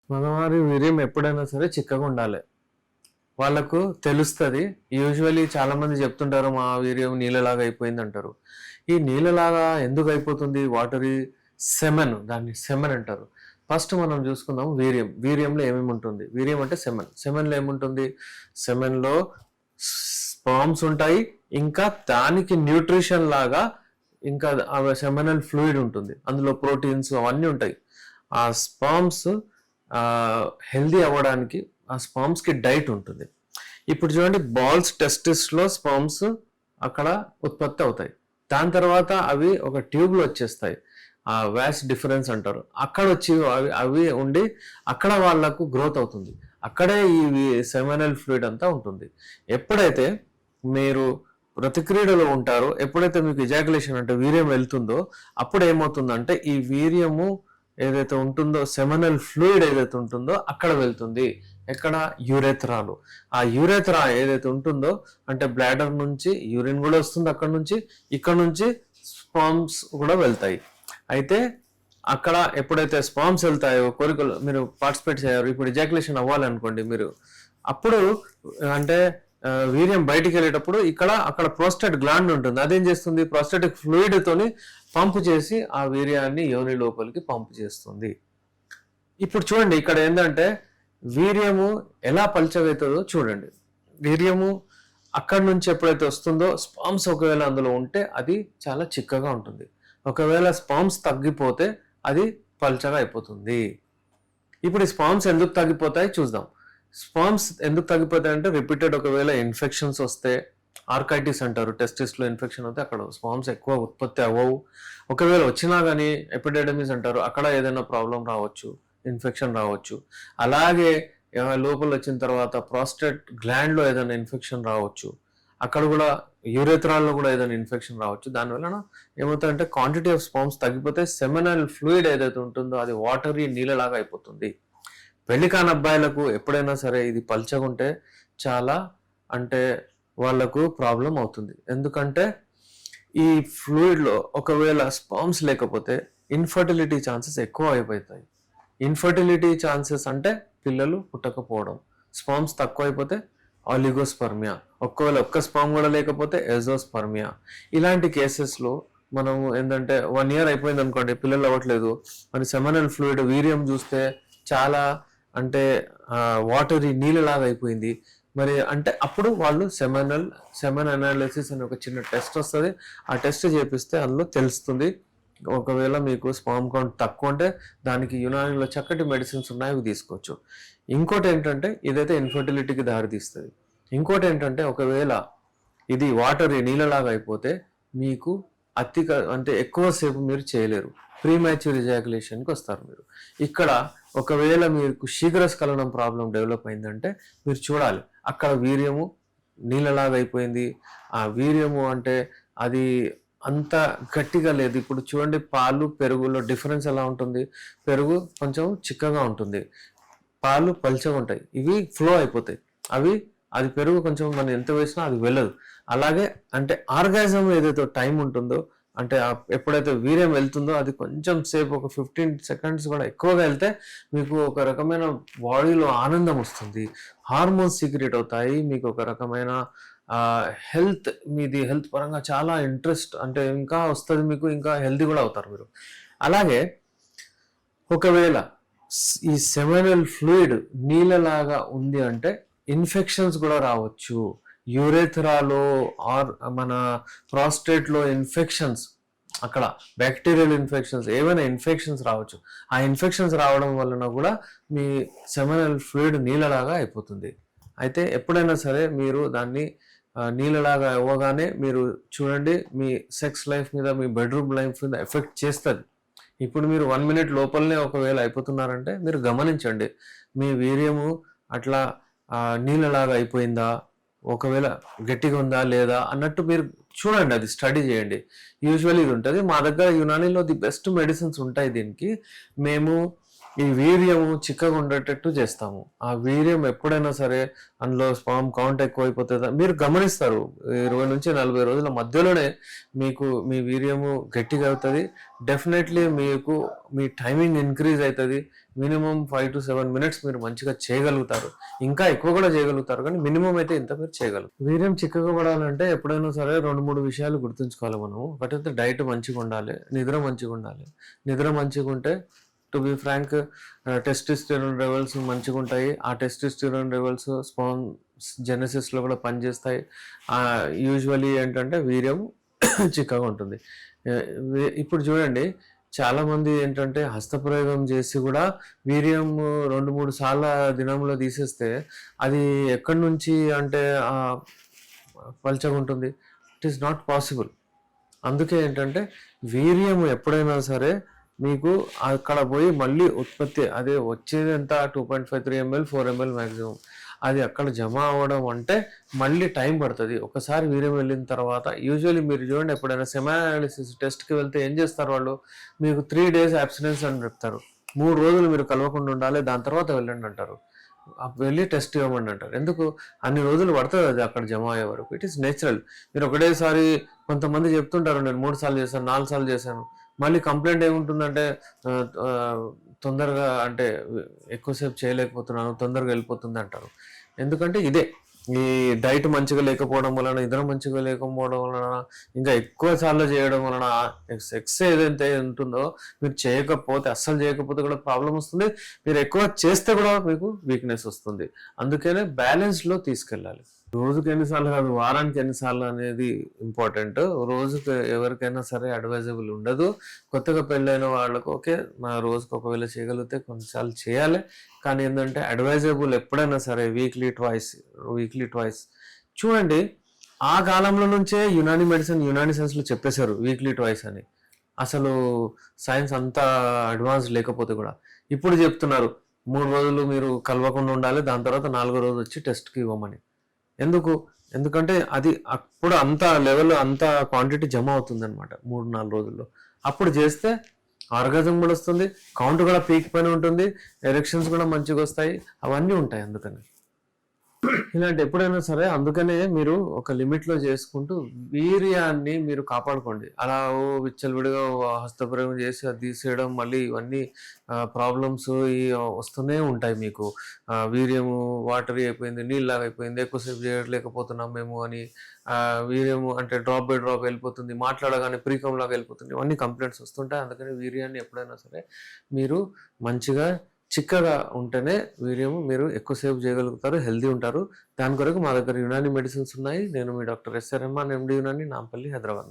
మగవారి వీర్యం ఎప్పుడైనా సరే చిక్కగా ఉండాలి. వాళ్ళకు తెలుస్తది. యూజువల్లీ చాలామంది చెప్తుంటారు, మా వీర్యం నీళ్ళలాగా అయిపోయిందంటారు. ఈ నీళ్ళలాగా ఎందుకు అయిపోతుంది? వాటరీ సెమెన్, దాన్ని సెమెన్ అంటారు. ఫస్ట్ మనం చూసుకుందాం వీర్యం. వీర్యంలో ఏమేమి ఉంటుంది? వీర్యం అంటే సెమెన్. సెమెన్‌లో ఏముంటుంది? సెమెన్‌లో స్పర్మ్స్ ఉంటాయి. ఇంకా దానికి న్యూట్రిషన్ లాగా ఇంకా సెమినల్ ఫ్లూయిడ్ ఉంటుంది. అందులో ప్రోటీన్స్ అవన్నీ ఉంటాయి. ఆ స్పర్మ్స్ హెల్దీ అవ్వడానికి ఆ స్పర్మ్స్ కి డైట్ ఉంటుంది. ఇప్పుడు చూడండి, బాల్స్ టెస్టిస్లో స్పర్మ్స్ అక్కడ ఉత్పత్తి అవుతాయి. దాని తర్వాత అవి ఒక ట్యూబ్లో వచ్చేస్తాయి. ఆ వ్యాస్ డిఫరెన్స్ అంటారు. అక్కడ వచ్చి అవి ఉండి అక్కడ వాళ్ళకు గ్రోత్ అవుతుంది. అక్కడే ఈ సెమినల్ ఫ్లూయిడ్ అంతా ఉంటుంది. ఎప్పుడైతే మీరు ప్రతిక్రియలో ఉంటారో, ఎప్పుడైతే మీకు ఇజాకులేషన్ అంటే వీర్యం వెళ్తుందో, అప్పుడు ఏమవుతుందంటే ఈ వీర్యము ఏదైతే ఉంటుందో, సెమినల్ ఫ్లూయిడ్ ఏదైతే ఉంటుందో అక్కడ వెళ్తుంది. ఎక్కడ? యూరెథ్రాలు. ఆ యూరెథ్రా ఏదైతే ఉంటుందో, అంటే బ్లాడర్ నుంచి యూరిన్ కూడా వస్తుంది అక్కడ నుంచి, ఇక్కడ నుంచి స్పర్మ్స్ కూడా వెళ్తాయి. అయితే అక్కడ ఎప్పుడైతే స్పర్మ్స్ వెళ్తాయో, కోరికలు మీరు పార్టిసిపేట్ చేయారు, ఇప్పుడు ఇజాకులేషన్ అవ్వాలనుకోండి మీరు, అప్పుడు అంటే వీర్యం బయటికి వెళ్ళేటప్పుడు అక్కడ ప్రోస్టేట్ గ్లాండ్ ఉంటుంది. అదేం చేస్తుంది? ప్రోస్టాటిక్ ఫ్లూయిడ్ తోని పంపు చేసి ఆ వీర్యాన్ని యోని లోపలికి పంపు చేస్తుంది. ఇప్పుడు చూడండి, ఇక్కడ ఏంటంటే వీర్యము ఎలా పల్చగవుతుందో చూడండి. వీర్యము అక్కడి నుంచి ఎప్పుడైతే వస్తుందో, స్పర్మ్స్ ఒకవేళ అందులో ఉంటే అది చాలా చిక్కగా ఉంటుంది. ఒకవేళ స్పర్మ్స్ తగ్గిపోతే అది పల్చగా అయిపోతుంది. ఇప్పుడు ఈ స్పర్మ్స్ ఎందుకు తగ్గిపోతాయి చూద్దాం. స్పర్మ్స్ ఎందుకు తగ్గిపోతాయంటే, రిపీటెడ్ ఒకవేళ ఇన్ఫెక్షన్స్ వస్తే, ఆర్కైటిస్ అంటారు, టెస్టిస్లో ఇన్ఫెక్షన్ అయితే అక్కడ స్పర్మ్స్ ఎక్కువ ఉత్పత్తి అవ్వవు. ఒకవేళ వచ్చినా కానీ ఎపిడెడమిస్ అంటారు, అక్కడ ఏదైనా ప్రాబ్లం రావచ్చు, ఇన్ఫెక్షన్ రావచ్చు. అలాగే లోపల వచ్చిన తర్వాత ప్రాస్టేట్ గ్లాండ్లో ఏదైనా ఇన్ఫెక్షన్ రావచ్చు, అక్కడ కూడా యూరెథ్రాల్లో కూడా ఏదైనా ఇన్ఫెక్షన్ రావచ్చు. దానివల్ల ఏమవుతుందంటే క్వాంటిటీ ఆఫ్ స్పర్మ్స్ తగ్గిపోతే సెమినల్ ఫ్లూయిడ్ ఏదైతే ఉంటుందో అది వాటరీ నీళ్ళలాగా అయిపోతుంది. పెళ్లి కాని అబ్బాయిలకు ఎప్పుడైనా సరే ఇది పల్చగుంటే చాలా అంటే వాళ్లకు ప్రాబ్లం అవుతుంది. ఎందుకంటే ఈ ఫ్లూయిడ్లో ఒకవేళ స్పర్మ్స్ లేకపోతే ఇన్ఫర్టిలిటీ ఛాన్సెస్ ఎక్కువ అయిపోతాయి. ఇన్ఫర్టిలిటీ ఛాన్సెస్ అంటే పిల్లలు పుట్టకపోవడం. స్పర్మ్స్ తక్కువ అయిపోతే ఆలిగోస్పర్మియా, ఒకవేళ ఒక్క స్పర్మ్ కూడా లేకపోతే ఎజోస్పర్మియా. ఇలాంటి కేసెస్లో మనము ఏంటంటే 1 year అయిపోయింది అనుకోండి, పిల్లలు అవ్వట్లేదు, మరి సెమినల్ ఫ్లూయిడ్ వీర్యం చూస్తే చాలా అంటే వాటరీ నీళ్ళలాగా అయిపోయింది. మరి అంటే అప్పుడు వాళ్ళు సెమెన్ అనాలిసిస్ అనే ఒక చిన్న టెస్ట్ వస్తుంది. ఆ టెస్ట్ చేపిస్తే అందులో తెలుస్తుంది. ఒకవేళ మీకు స్పర్మ్ కౌంట్ తక్కువ ఉంటే దానికి యునానీలో చక్కటి మెడిసిన్స్ ఉన్నాయి, అవి తీసుకోవచ్చు. ఇంకోటి ఏంటంటే ఇదైతే ఇన్ఫర్టిలిటీకి దారితీస్తుంది. ఇంకోటి ఏంటంటే ఒకవేళ ఇది వాటరీ నీళ్ళలాగా అయిపోతే మీకు అంటే ఎక్కువసేపు మీరు చేయలేరు, ప్రీమాచ్యూర్ ఇజాకులేషన్కి వస్తారు మీరు. ఇక్కడ ఒకవేళ మీకు శీఘ్రస్ఖలనం ప్రాబ్లం డెవలప్ అయిందంటే మీరు చూడాలి, అక్కడ వీర్యము నీళ్ళలాగా అయిపోయింది. ఆ వీర్యము అంటే అది అంత గట్టిగా లేదు. ఇప్పుడు చూడండి, పాలు పెరుగులో డిఫరెన్స్ ఎలా ఉంటుంది? పెరుగు కొంచెం చిక్కగా ఉంటుంది, పాలు పల్చగా ఉంటాయి, ఇవి ఫ్లో అయిపోతాయి. అది పెరుగు కొంచెం మనం ఎంత వేసినా అది వెళ్ళదు. అలాగే అంటే ఆర్గాజం ఏదైతే టైం ఉంటుందో, అంటే ఎప్పుడైతే వీర్యం వెళ్తుందో అది కొంచెం సేపు, ఒక 15 seconds కూడా ఎక్కువగా వెళ్తే మీకు ఒక రకమైన బాడీలో ఆనందం వస్తుంది, హార్మోన్స్ సీక్రెట్ అవుతాయి, మీకు ఒక రకమైన మీది హెల్త్ పరంగా చాలా ఇంట్రెస్ట్ అంటే ఇంకా వస్తుంది మీకు, ఇంకా హెల్తీ కూడా అవుతారు మీరు. అలాగే ఒకవేళ ఈ సెమినల్ ఫ్లూయిడ్ నీళ్ళలాగా ఉంది అంటే ఇన్ఫెక్షన్స్ కూడా రావచ్చు. యూరెథ్రాలో ఆర్ మన ప్రాస్టేట్లో ఇన్ఫెక్షన్స్, అక్కడ బ్యాక్టీరియల్ ఇన్ఫెక్షన్స్, ఏమైనా ఇన్ఫెక్షన్స్ రావచ్చు. ఆ ఇన్ఫెక్షన్స్ రావడం వలన కూడా మీ సెమినల్ ఫ్లూయిడ్ నీళ్ళలాగా అయిపోతుంది. అయితే ఎప్పుడైనా సరే మీరు దాన్ని నీళ్ళలాగా అవ్వగానే మీరు చూడండి, మీ సెక్స్ లైఫ్ మీద, మీ బెడ్రూమ్ లైఫ్ మీద ఎఫెక్ట్ చేస్తుంది. ఇప్పుడు మీరు 1 minute లోపలనే ఒకవేళ అయిపోతున్నారంటే మీరు గమనించండి, మీ వీర్యము అట్లా నీళ్ళలాగా అయిపోయిందా, ఒకవేళ గట్టిగా ఉందా లేదా అన్నట్టు మీరు చూడండి, అది స్టడీ చేయండి. యూజువల్లీ ఇది ఉంటుంది. మా దగ్గర యునానీలో ది బెస్ట్ మెడిసిన్స్ ఉంటాయి దీనికి. మేము ఈ వీర్యము చిక్కగా ఉండేటట్టు చేస్తాము. ఆ వీర్యం ఎప్పుడైనా సరే అందులో స్పర్మ్ కౌంట్ ఎక్కువైపోతుందా మీరు గమనిస్తారు. 20-40 రోజుల మధ్యలోనే మీకు మీ వీర్యము గట్టిగా అవుతుంది. డెఫినెట్లీ మీకు మీ టైమింగ్ ఇంక్రీజ్ అవుతుంది. మినిమం 5 to 7 minutes మీరు మంచిగా చేయగలుగుతారు. ఇంకా ఎక్కువ కూడా చేయగలుగుతారు, కానీ మినిమం అయితే ఇంత మీరు చేయగలుగుతారు. వీర్యం చిక్కగా పడాలంటే ఎప్పుడైనా సరే 2-3 విషయాలు గుర్తుంచుకోవాలి మనము. ఒకటైతే డైట్ మంచిగా ఉండాలి, నిద్ర మంచిగా ఉండాలి. నిద్ర మంచిగా ఉంటే to be frank testosterone levels మంచిగా ఉంటాయి. ఆ టెస్టిస్టెరాన్ లెవెల్స్ స్పర్మ్ జెనసిస్లో కూడా పనిచేస్తాయి. యూజువలీ ఏంటంటే వీర్యం చిక్కగా ఉంటుంది. ఇప్పుడు చూడండి, చాలా మంది ఏంటంటే హస్తప్రయోగం చేసి కూడా వీర్యం 2-3 సార్ల దినంలో తీసేస్తే అది ఎక్కడి నుంచి అంటే పల్చగా ఉంటుంది. It is not possible. అందుకే ఏంటంటే వీర్యం ఎప్పుడైనా సరే మీకు అక్కడ పోయి మళ్ళీ ఉత్పత్తి అదే వచ్చేది ఎంత 2.53 ml 4 ml మ్యాక్సిమం, అది అక్కడ జమ అవ్వడం అంటే మళ్ళీ టైం పడుతుంది. ఒకసారి వీర్యం వెళ్ళిన తర్వాత యూజువల్లీ మీరు చూడండి, ఎప్పుడైనా సెమానాలిసిస్ టెస్ట్కి వెళ్తే ఏం చేస్తారు వాళ్ళు, మీకు 3 days అబ్స్టినెన్స్ అని చెప్తారు. 3 రోజులు మీరు కలవకుండా ఉండాలి, దాని తర్వాత వెళ్ళండి అంటారు. వెళ్ళి టెస్ట్ ఇవ్వమండి అంటారు. ఎందుకు అన్ని రోజులు పడుతుంది అది అక్కడ జమ అయ్యే వరకు. It is natural. మీరు ఒకటేసారి కొంతమంది చెప్తుంటారు, నేను 3 సార్లు చేశాను, 4 సార్లు చేశాను. మళ్ళీ కంప్లైంట్ ఏముంటుందంటే తొందరగా అంటే ఎక్కువసేపు చేయలేకపోతున్నాను, తొందరగా వెళ్ళిపోతుంది అంటారు. ఎందుకంటే ఇదే ఈ డైట్ మంచిగా లేకపోవడం వలన, నిద్ర మంచిగా లేకపోవడం వలన, ఇంకా ఎక్కువ సార్లు చేయడం వలన ఎక్స్ ఏదైతే ఉంటుందో మీరు చేయకపోతే, అస్సలు చేయకపోతే కూడా ప్రాబ్లం వస్తుంది. మీరు ఎక్కువ చేస్తే కూడా మీకు వీక్నెస్ వస్తుంది. అందుకనే బ్యాలెన్స్లో తీసుకెళ్ళాలి. రోజుకి ఎన్నిసార్లు కాదు, వారానికి ఎన్నిసార్లు అనేది ఇంపార్టెంట్. రోజుకి ఎవరికైనా సరే అడ్వైజబుల్ ఉండదు. కొత్తగా పెళ్ళైన వాళ్ళకు ఓకే, నా రోజుకి ఒకవేళ చేయగలిగితే కొన్నిసార్లు చేయాలి. కానీ ఏంటంటే అడ్వైజబుల్ ఎప్పుడైనా సరే వీక్లీ ట్వైస్. చూడండి, ఆ కాలంలో నుంచే యునాని సైన్స్లో చెప్పేశారు వీక్లీ ట్వైస్ అని. అసలు సైన్స్ అంతా అడ్వాన్స్ లేకపోతే కూడా ఇప్పుడు చెప్తున్నారు 3 రోజులు మీరు కలవకుండా ఉండాలి, దాని తర్వాత 4వ రోజు వచ్చి టెస్ట్కి ఇవ్వమని. ఎందుకంటే అది అప్పుడు అంత లెవెల్ అంత క్వాంటిటీ జమ అవుతుంది అనమాట 3-4 రోజుల్లో. అప్పుడు చేస్తే ఆర్గాజం కూడా వస్తుంది, కౌంట్ కూడా పీక్ పైన ఉంటుంది, ఎరెక్షన్స్ కూడా మంచిగా వస్తాయి, అవన్నీ ఉంటాయి. అందుకని ఇలాంటి ఎప్పుడైనా సరే అందుకనే మీరు ఒక లిమిట్లో చేసుకుంటూ వీర్యాన్ని మీరు కాపాడుకోండి. అలా విచ్చలవిడిగా హస్తప్రయోగం చేసి అది తీసేయడం, మళ్ళీ ఇవన్నీ ప్రాబ్లమ్స్ వస్తూనే ఉంటాయి మీకు. వీర్యము వాటరీ అయిపోయింది, నీళ్ళలాగా అయిపోయింది, ఎక్కువసేపు చేయలేకపోతున్నాం మేము అని, వీర్యము అంటే డ్రాప్ బై డ్రాప్ వెళ్ళిపోతుంది, మాట్లాడగానే ప్రీకం లాగా వెళ్ళిపోతుంది, ఇవన్నీ కంప్లైంట్స్ వస్తుంటాయి. అందుకని వీర్యాన్ని ఎప్పుడైనా సరే మీరు మంచిగా చిక్కగా ఉంటేనే వీర్యము మీరు ఎక్కువసేపు చేయగలుగుతారు, హెల్దీ ఉంటారు. దాని కొరకు మా దగ్గర యునాని మెడిసిన్స్ ఉన్నాయి. నేను మీ డాక్టర్ ఎస్ఆర్ రెహమాన్, ఎండి యునాని, నాంపల్లి, హైదరాబాద్.